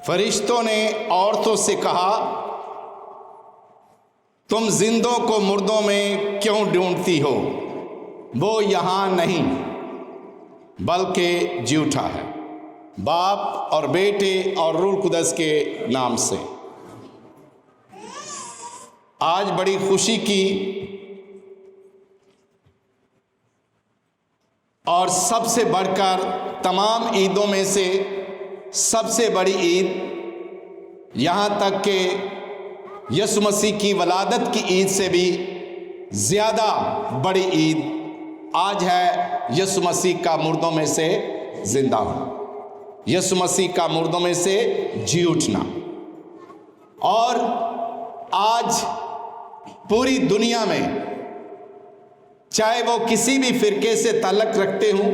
فرشتوں نے عورتوں سے کہا، تم زندوں کو مردوں میں کیوں ڈھونڈتی ہو؟ وہ یہاں نہیں بلکہ جی اٹھا ہے، باپ اور بیٹے اور روح القدس کے نام سے۔ آج بڑی خوشی کی اور سب سے بڑھ کر تمام عیدوں میں سے سب سے بڑی عید، یہاں تک کہ یسوع مسیح کی ولادت کی عید سے بھی زیادہ بڑی عید آج ہے یسوع مسیح کا مردوں میں سے زندہ ہونا، یسوع مسیح کا مردوں میں سے جی اٹھنا۔ اور آج پوری دنیا میں چاہے وہ کسی بھی فرقے سے تعلق رکھتے ہوں،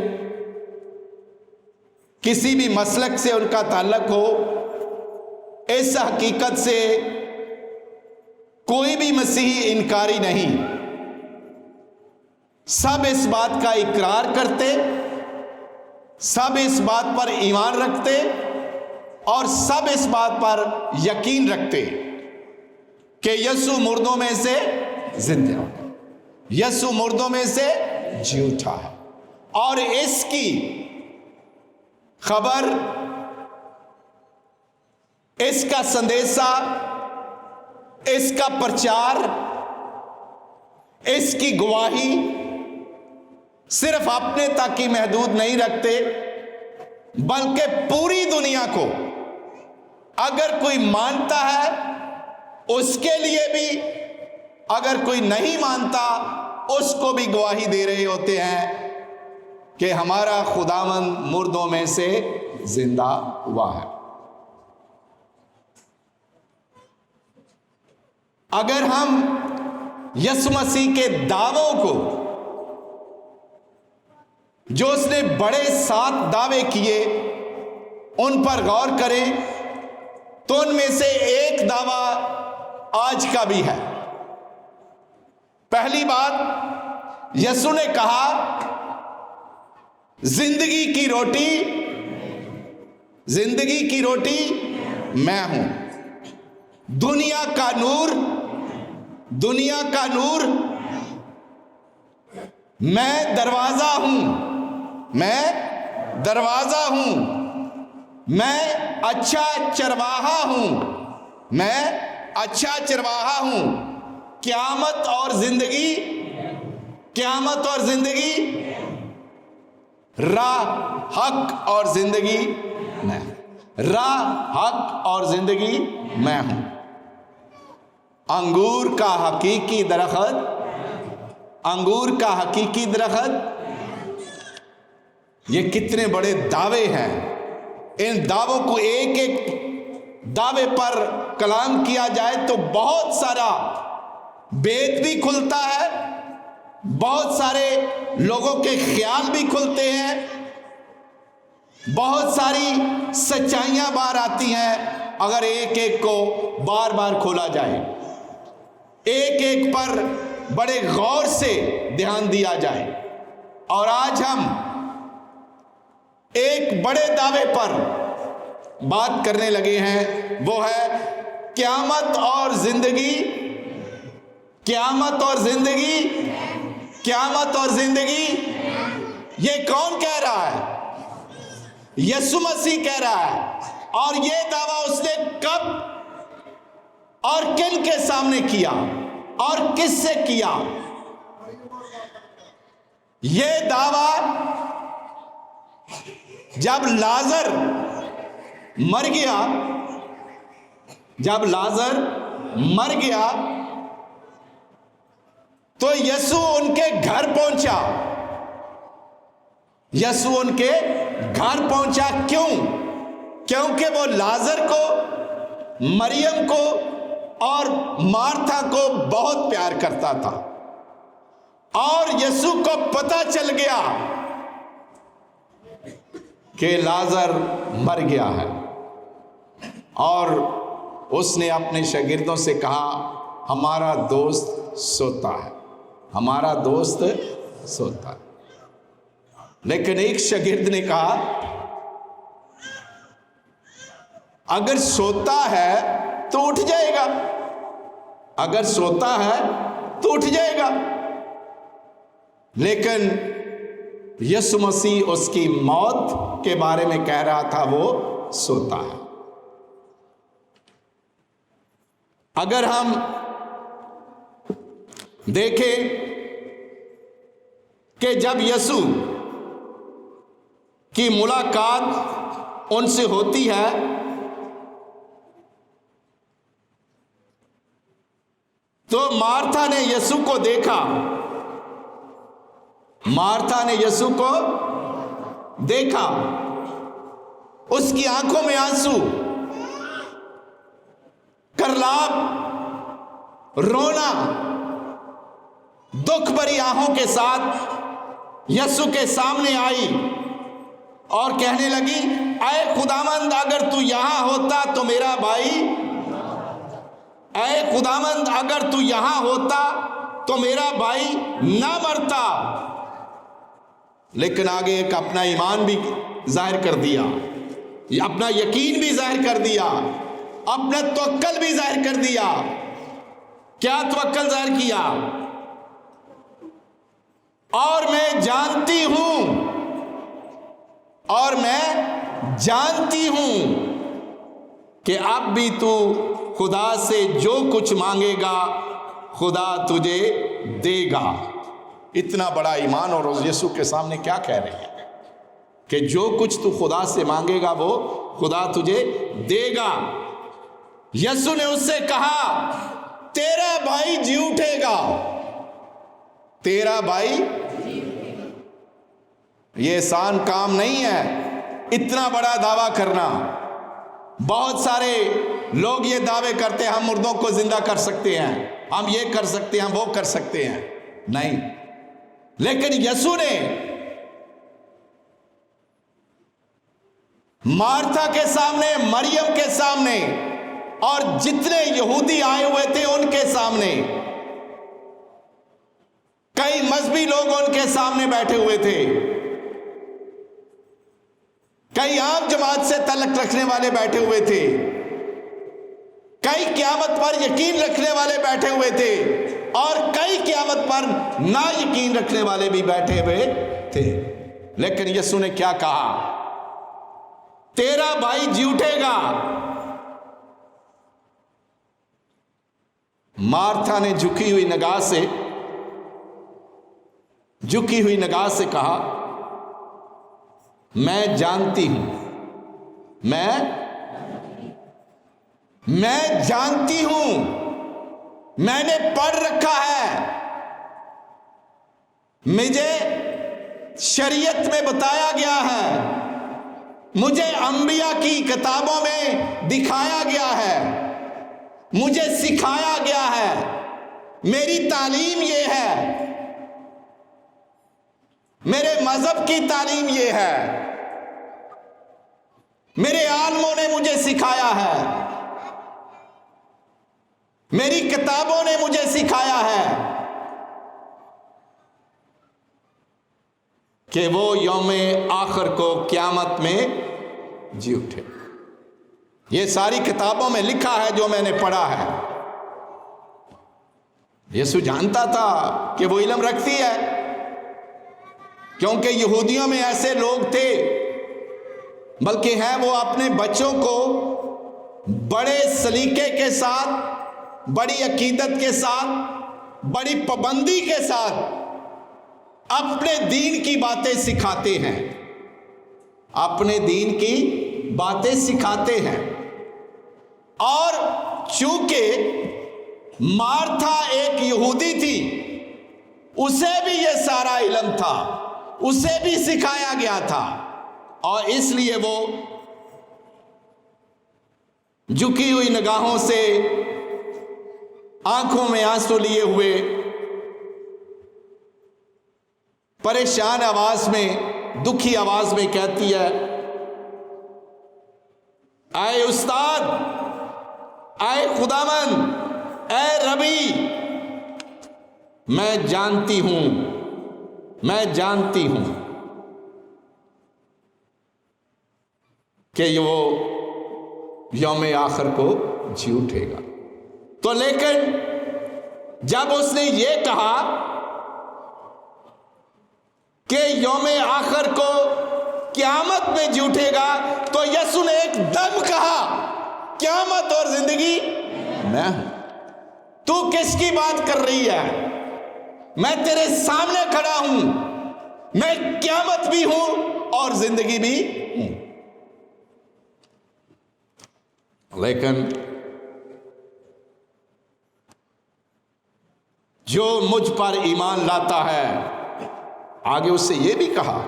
کسی بھی مسلک سے ان کا تعلق ہو، اس حقیقت سے کوئی بھی مسیحی انکاری نہیں۔ سب اس بات کا اقرار کرتے، سب اس بات پر ایمان رکھتے اور سب اس بات پر یقین رکھتے کہ یسوع مردوں میں سے زندہ ہو، یسوع مردوں میں سے جی اٹھا ہے۔ اور اس کی خبر، اس کا سندیسہ، اس کا پرچار، اس کی گواہی صرف اپنے تک ہی محدود نہیں رکھتے، بلکہ پوری دنیا کو اگر کوئی مانتا ہے اس کے لیے بھی، اگر کوئی نہیں مانتا اس کو بھی گواہی دے رہے ہوتے ہیں کہ ہمارا خداوند مردوں میں سے زندہ ہوا ہے۔ اگر ہم یسوع مسیح کے دعووں کو، جو اس نے بڑے 7 دعوے کیے، ان پر غور کریں تو ان میں سے ایک دعویٰ آج کا بھی ہے۔ پہلی بات، یسوع نے کہا زندگی کی روٹی، زندگی کی روٹی میں ہوں، دنیا کا نور، دنیا کا نور میں دروازہ ہوں، میں دروازہ ہوں، میں اچھا چرواہا ہوں، میں اچھا چرواہا ہوں۔ قیامت اور زندگی، قیامت اور زندگی، راہ، حق اور زندگی میں، راہ، حق اور زندگی میں ہوں۔ انگور کا حقیقی درخت، انگور کا حقیقی درخت، یہ کتنے بڑے دعوے ہیں۔ ان دعووں کو ایک ایک دعوے پر کلام کیا جائے تو بہت سارا بید بھی کھلتا ہے، بہت سارے لوگوں کے خیال بھی کھلتے ہیں، بہت ساری سچائیاں باہر آتی ہیں اگر ایک ایک کو بار بار کھولا جائے، ایک ایک پر بڑے غور سے دھیان دیا جائے۔ اور آج ہم ایک بڑے دعوے پر بات کرنے لگے ہیں، وہ ہے قیامت اور زندگی، قیامت اور زندگی، قیامت اور زندگی۔ یہ کون کہہ رہا ہے؟ یسوع مسیح کہہ رہا ہے۔ اور یہ دعویٰ اس نے کب اور کن کے سامنے کیا اور کس سے کیا؟ یہ دعویٰ جب لازر مر گیا، جب لازر مر گیا تو یسوع ان کے گھر پہنچا، یسوع ان کے گھر پہنچا۔ کیوں؟ کیونکہ وہ لازر کو، مریم کو اور مارتھا کو بہت پیار کرتا تھا، اور یسوع کو پتہ چل گیا کہ لازر مر گیا ہے، اور اس نے اپنے شاگردوں سے کہا ہمارا دوست سوتا ہے، ہمارا دوست سوتا ہے۔ لیکن ایک شاگرد نے کہا اگر سوتا ہے تو اٹھ جائے گا، اگر سوتا ہے تو اٹھ جائے گا، لیکن یسوع مسیح اس کی موت کے بارے میں کہہ رہا تھا وہ سوتا ہے۔ اگر ہم دیکھیں کہ جب یسوع کی ملاقات ان سے ہوتی ہے تو مارتھا نے یسوع کو دیکھا، مارتھا نے یسوع کو دیکھا، اس کی آنکھوں میں آنسو، کرلاپ، رونا، دکھ بھری آہوں کے ساتھ یسوع کے سامنے آئی اور کہنے لگی، اے خداوند اگر تو یہاں ہوتا تو میرا بھائی، اے خداوند اگر تو یہاں ہوتا تو میرا بھائی نہ مرتا۔ لیکن آگے ایک اپنا ایمان بھی ظاہر کر دیا، اپنا یقین بھی ظاہر کر دیا، اپنا توکل بھی ظاہر کر دیا۔ کیا توکل ظاہر کیا؟ اور میں جانتی ہوں، اور میں جانتی ہوں کہ اب بھی تو خدا سے جو کچھ مانگے گا خدا تجھے دے گا۔ اتنا بڑا ایمان، اور یسوع کے سامنے کیا کہہ رہے ہیں کہ جو کچھ تو خدا سے مانگے گا وہ خدا تجھے دے گا۔ یسوع نے اس سے کہا، تیرا بھائی جی اٹھے گا، تیرا بھائی۔ یہ آسان کام نہیں ہے اتنا بڑا دعویٰ کرنا۔ بہت سارے لوگ یہ دعوے کرتے ہیں ہم مردوں کو زندہ کر سکتے ہیں، ہم یہ کر سکتے ہیں، ہم وہ کر سکتے ہیں۔ نہیں، لیکن یسوع نے مارتھا کے سامنے، مریم کے سامنے اور جتنے یہودی آئے ہوئے تھے ان کے سامنے، کئی مذہبی لوگ ان کے سامنے بیٹھے ہوئے تھے، کئی عام جماعت سے تعلق رکھنے والے بیٹھے ہوئے تھے، کئی قیامت پر یقین رکھنے والے بیٹھے ہوئے تھے، اور کئی قیامت پر نا یقین رکھنے والے بھی بیٹھے ہوئے تھے۔ لیکن یسوع نے کیا کہا؟ تیرا بھائی جی اٹھے گا۔ مارتھا نے جھکی ہوئی نگاہ سے کہا، میں جانتی ہوں، میں جانتی ہوں، میں نے پڑھ رکھا ہے، مجھے شریعت میں بتایا گیا ہے، مجھے انبیاء کی کتابوں میں دکھایا گیا ہے، مجھے سکھایا گیا ہے، میری تعلیم یہ ہے، میرے مذہب کی تعلیم یہ ہے، میرے عالموں نے مجھے سکھایا ہے، میری کتابوں نے مجھے سکھایا ہے کہ وہ یوم آخر کو قیامت میں جی اٹھے۔ یہ ساری کتابوں میں لکھا ہے جو میں نے پڑھا ہے۔ یسوع جانتا تھا کہ وہ علم رکھتی ہے، کیونکہ یہودیوں میں ایسے لوگ تھے، بلکہ ہیں وہ اپنے بچوں کو بڑے سلیقے کے ساتھ، بڑی عقیدت کے ساتھ، بڑی پابندی کے ساتھ اپنے دین کی باتیں سکھاتے ہیں، اپنے دین کی باتیں سکھاتے ہیں۔ اور چونکہ مارتھا ایک یہودی تھی، اسے بھی یہ سارا علم تھا، اسے بھی سکھایا گیا تھا، اور اس لیے وہ جھکی ہوئی نگاہوں سے، آنکھوں میں آنسو لیے ہوئے، پریشان آواز میں، دکھی آواز میں کہتی ہے، اے استاد، اے خداوند، اے ربی، میں جانتی ہوں کہ وہ یوم آخر کو جی اٹھے گا۔ تو لیکن جب اس نے یہ کہا کہ یوم آخر کو قیامت میں جی اٹھے گا، تو یسوع نے ایک دم کہا قیامت اور زندگی میں ہوں۔ تو کس کی بات کر رہی ہے؟ میں تیرے سامنے کھڑا ہوں، میں قیامت بھی ہوں اور زندگی بھی ہوں۔ لیکن جو مجھ پر ایمان لاتا ہے، آگے اس سے یہ بھی کہا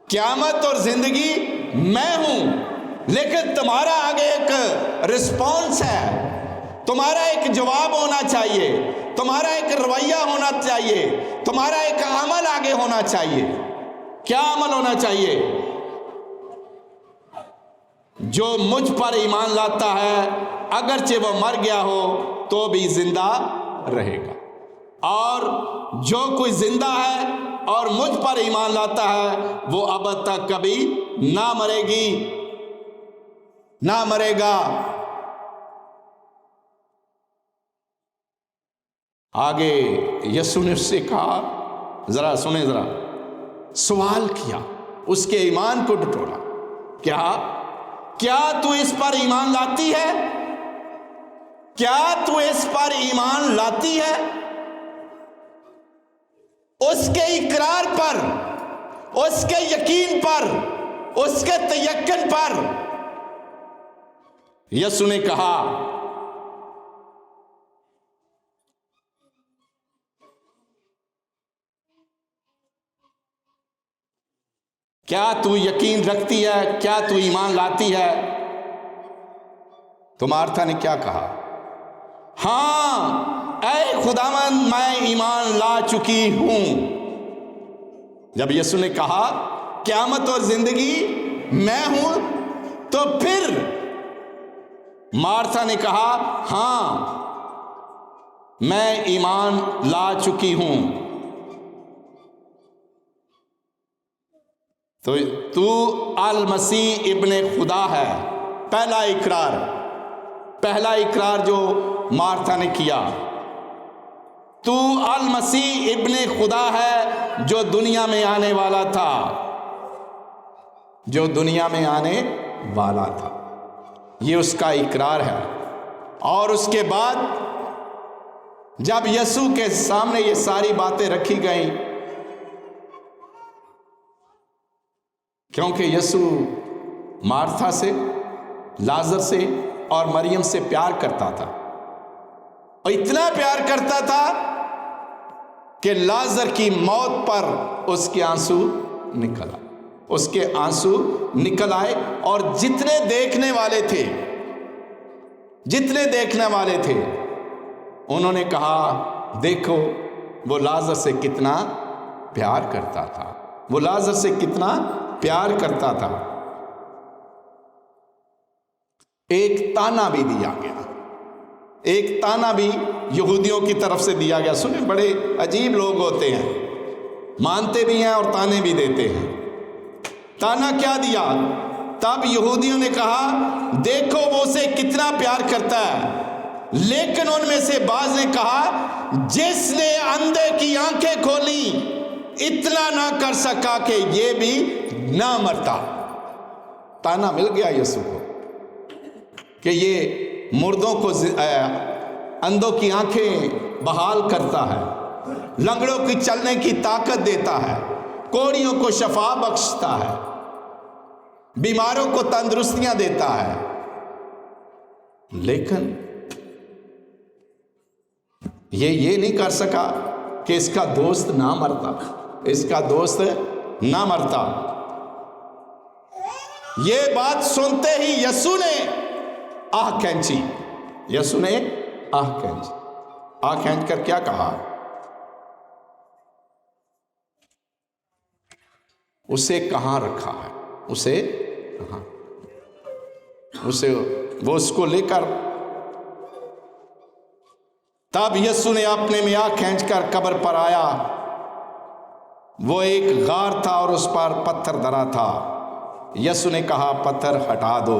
قیامت اور زندگی میں ہوں، لیکن تمہارا آگے ایک رسپانس ہے، تمہارا ایک جواب ہونا چاہیے، تمہارا ایک رویہ ہونا چاہیے، تمہارا ایک عمل آگے ہونا چاہیے۔ کیا عمل ہونا چاہیے؟ جو مجھ پر ایمان لاتا ہے اگرچہ وہ مر گیا ہو تو بھی زندہ رہے گا، اور جو کوئی زندہ ہے اور مجھ پر ایمان لاتا ہے وہ ابد تک کبھی نہ مرے گی، نہ مرے گا۔ آگے یسوع نے اس سے کہا، ذرا سنیں، ذرا سوال کیا، اس کے ایمان کو ٹٹولا، کیا تو اس پر ایمان لاتی ہے؟ کیا تو اس پر ایمان لاتی ہے؟ اس کے اقرار پر، اس کے یقین پر، اس کے تیقن پر یسوع نے کہا کیا تو یقین رکھتی ہے؟ کیا تو ایمان لاتی ہے؟ تو مارتھا نے کیا کہا؟ ہاں اے خداوند، میں ایمان لا چکی ہوں۔ جب یسوع نے کہا قیامت اور زندگی میں ہوں، تو پھر مارتھا نے کہا ہاں میں ایمان لا چکی ہوں۔ تو المسیح ابن خدا ہے۔ پہلا اقرار جو مارتھا نے کیا، تو المسیح ابن خدا ہے جو دنیا میں آنے والا تھا، جو دنیا میں آنے والا تھا، یہ اس کا اقرار ہے۔ اور اس کے بعد جب یسوع کے سامنے یہ ساری باتیں رکھی گئیں، کیونکہ یسوع مارتھا سے، لازر سے اور مریم سے پیار کرتا تھا، اور اتنا پیار کرتا تھا کہ لازر کی موت پر اس کے آنسو نکل آئے، اس کے آنسو نکل آئے، اور جتنے دیکھنے والے تھے انہوں نے کہا دیکھو وہ لازر سے کتنا پیار کرتا تھا، وہ لازر سے کتنا پیار کرتا تھا۔ ایک تانا بھی دیا گیا، ایک تانا بھی یہودیوں کی طرف سے دیا گیا۔ سنیں، بڑے عجیب لوگ ہوتے ہیں، مانتے بھی ہیں اور تانے بھی دیتے ہیں۔ تانا کیا دیا؟ تب یہودیوں نے کہا دیکھو وہ اسے کتنا پیار کرتا ہے، لیکن ان میں سے بعض نے کہا جس نے اندھے کی آنکھیں کھولی اتنا نہ کر سکا کہ یہ بھی نہ مرتا۔ تانا مل گیا یسوع کو کہ یہ مردوں کو، اندھوں کی آنکھیں بحال کرتا ہے، لنگڑوں کی چلنے کی طاقت دیتا ہے، کوڑیوں کو شفا بخشتا ہے، بیماروں کو تندرستیاں دیتا ہے۔ لیکن یہ نہیں کر سکا کہ اس کا دوست نہ مرتا، اس کا دوست نہ مرتا۔ یہ بات سنتے ہی یسوع نے آہ کھینچی، یسوع نے آہ کھینچی، آہ کھینچ کر کیا کہا؟ اسے کہاں رکھا ہے؟ اسے کہاں؟ وہ اس کو لے کر، تب یسوع نے اپنے میں آہ کھینچ کر قبر پر آیا۔ وہ ایک غار تھا اور اس پر پتھر دھرا تھا۔ یسوع نے کہا پتھر ہٹا دو۔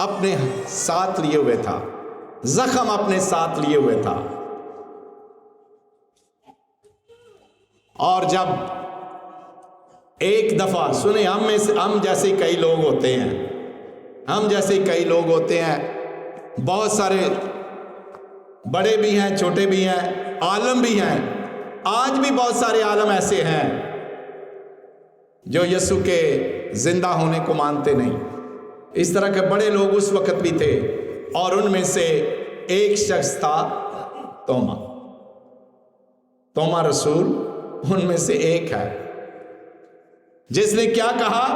اپنے ساتھ لیے ہوئے تھا، زخم اپنے ساتھ لیے ہوئے تھا. اور جب ایک دفعہ سنیں، ہم جیسے کئی لوگ ہوتے ہیں، ہم جیسے کئی لوگ ہوتے ہیں، بہت سارے بڑے بھی ہیں، چھوٹے بھی ہیں، عالم بھی ہیں. آج بھی بہت سارے عالم ایسے ہیں جو یسوع کے زندہ ہونے کو مانتے نہیں. اس طرح کے بڑے لوگ اس وقت بھی تھے، اور ان میں سے ایک شخص تھا توما رسول ان میں سے ایک ہے، جس نے کیا کہا؟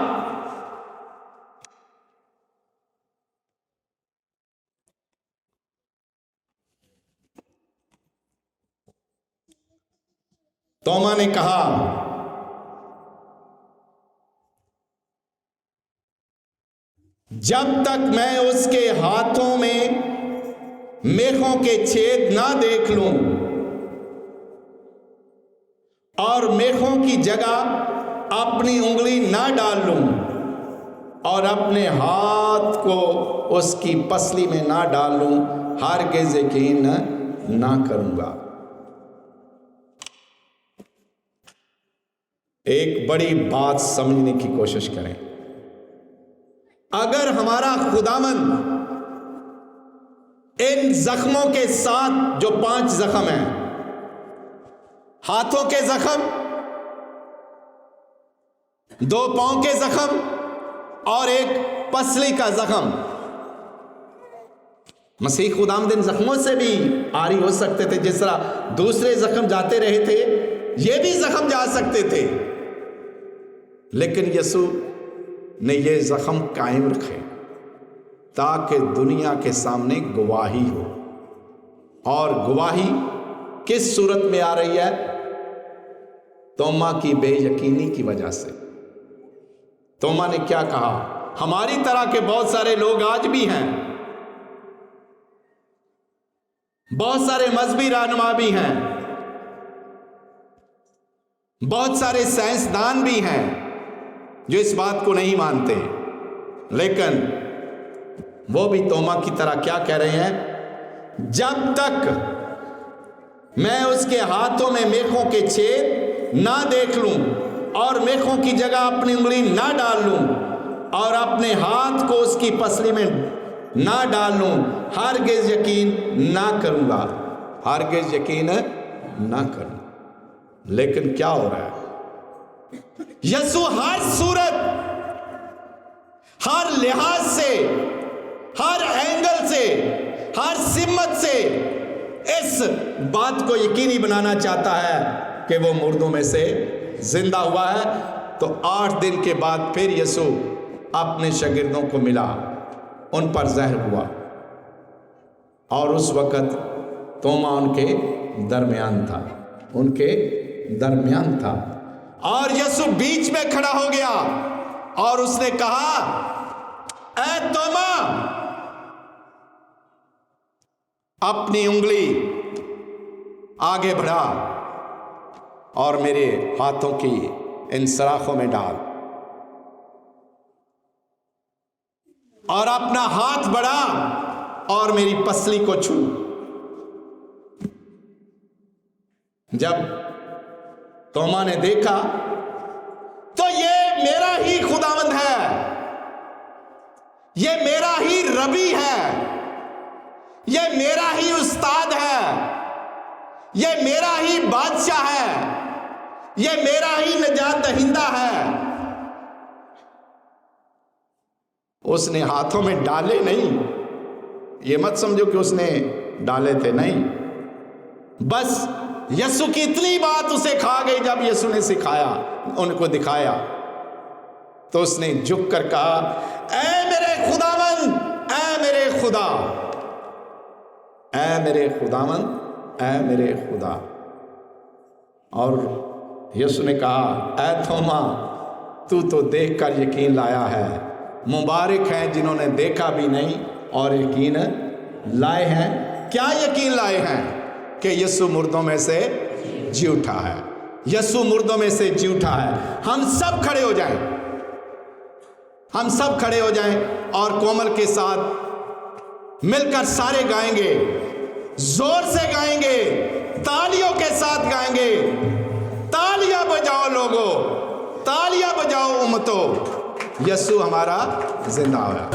توما نے کہا، جب تک میں اس کے ہاتھوں میں میخوں کے چھید نہ دیکھ لوں اور میخوں کی جگہ اپنی انگلی نہ ڈال لوں اور اپنے ہاتھ کو اس کی پسلی میں نہ ڈال لوں، ہرگز یقین نہ کروں گا. ایک بڑی بات سمجھنے کی کوشش کریں. اگر ہمارا خداوند ان زخموں کے ساتھ، جو 5 زخم ہیں، ہاتھوں کے زخم، 2 پاؤں کے زخم اور ایک پسلی کا زخم، مسیح خداوند ان زخموں سے بھی عاری ہو سکتے تھے. جس طرح دوسرے زخم جاتے رہے تھے، یہ بھی زخم جا سکتے تھے، لیکن یسوع نے یہ زخم قائم رکھے تاکہ دنیا کے سامنے گواہی ہو. اور گواہی کس صورت میں آ رہی ہے؟ توما کی بے یقینی کی وجہ سے. توما نے کیا کہا؟ ہماری طرح کے بہت سارے لوگ آج بھی ہیں، بہت سارے مذہبی رہنما بھی ہیں، بہت سارے سائنسدان بھی ہیں جو اس بات کو نہیں مانتے، لیکن وہ بھی توما کی طرح کیا کہہ رہے ہیں؟ جب تک میں اس کے ہاتھوں میں میخوں کے چھید نہ دیکھ لوں اور میخوں کی جگہ اپنی انگلی نہ ڈال لوں اور اپنے ہاتھ کو اس کی پسلی میں نہ ڈال لوں، ہرگز یقین نہ کروں گا، ہرگز یقین نہ کروں. لیکن کیا ہو رہا ہے؟ یسوع ہر صورت، ہر لحاظ سے، ہر اینگل سے، ہر سمت سے اس بات کو یقینی بنانا چاہتا ہے کہ وہ مردوں میں سے زندہ ہوا ہے. تو 8 دن کے بعد پھر یسوع اپنے شاگردوں کو ملا، ان پر ظاہر ہوا، اور اس وقت توما ان کے درمیان تھا، اور یسوع بیچ میں کھڑا ہو گیا اور اس نے کہا، اے توما، اپنی انگلی آگے بڑھا اور میرے ہاتھوں کی ان سراخوں میں ڈال، اور اپنا ہاتھ بڑھا اور میری پسلی کو چھو. جب توما نے دیکھا تو یہ میرا ہی خداوند ہے، یہ میرا ہی ربی ہے، یہ میرا ہی استاد ہے، یہ میرا ہی بادشاہ ہے، یہ میرا ہی نجات دہندہ ہے. اس نے ہاتھوں میں ڈالے نہیں، یہ مت سمجھو کہ اس نے ڈالے تھے، نہیں، بس یسوع کی اتنی بات اسے کھا گئی. جب یسوع نے سکھایا، ان کو دکھایا، تو اس نے جھک کر کہا، اے میرے خداوند، اے میرے خدا، اے میرے خداوند، اے میرے خدا. اور یسوع نے کہا، اے توما، تو دیکھ کر یقین لایا ہے، مبارک ہیں جنہوں نے دیکھا بھی نہیں اور یقین لائے ہیں. کیا یقین لائے ہیں؟ کہ یسوع مردوں میں سے جی اٹھا ہے. یسوع مردوں میں سے جی اٹھا ہے. ہم سب کھڑے ہو جائیں، ہم سب کھڑے ہو جائیں اور کومل کے ساتھ مل کر سارے گائیں گے، زور سے گائیں گے، تالیوں کے ساتھ گائیں گے۔ تالیاں بجاؤ لوگو، تالیاں بجاؤ امتو، یسوع ہمارا زندہ ہوا۔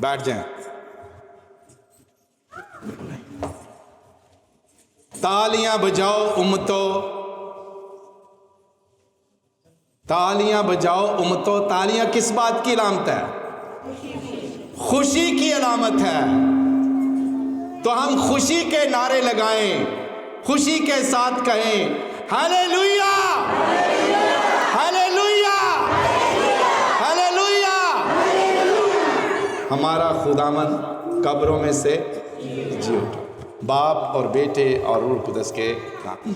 بیٹھ جائیں۔ تالیاں بجاؤ امتو، تالیاں بجاؤ امتو۔ تالیاں کس بات کی علامت ہے؟ خوشی کی علامت ہے۔ تو ہم خوشی کے نعرے لگائیں، خوشی کے ساتھ کہیں ہاللیلویا، ہاللیلویا، ہاللیلویا۔ ہمارا خداوند قبروں میں سے جی اٹھا، باپ اور بیٹے اور روح القدس کے نام۔